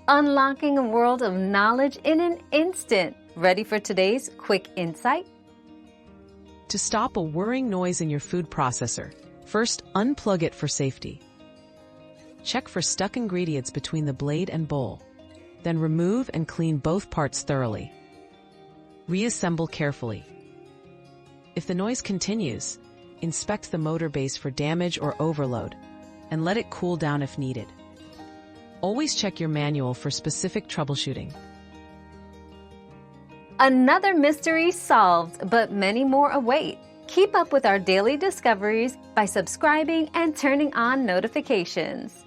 unlocking a world of knowledge in an instant. Ready for today's quick insight? To stop a whirring noise in your food processor, first unplug it for safety. Check for stuck ingredients between the blade and bowl. Then remove and clean both parts thoroughly. Reassemble carefully. If the noise continues, inspect the motor base for damage or overload, and let it cool down if needed. Always check your manual for specific troubleshooting. Another mystery solved, but many more await. Keep up with our daily discoveries by subscribing and turning on notifications.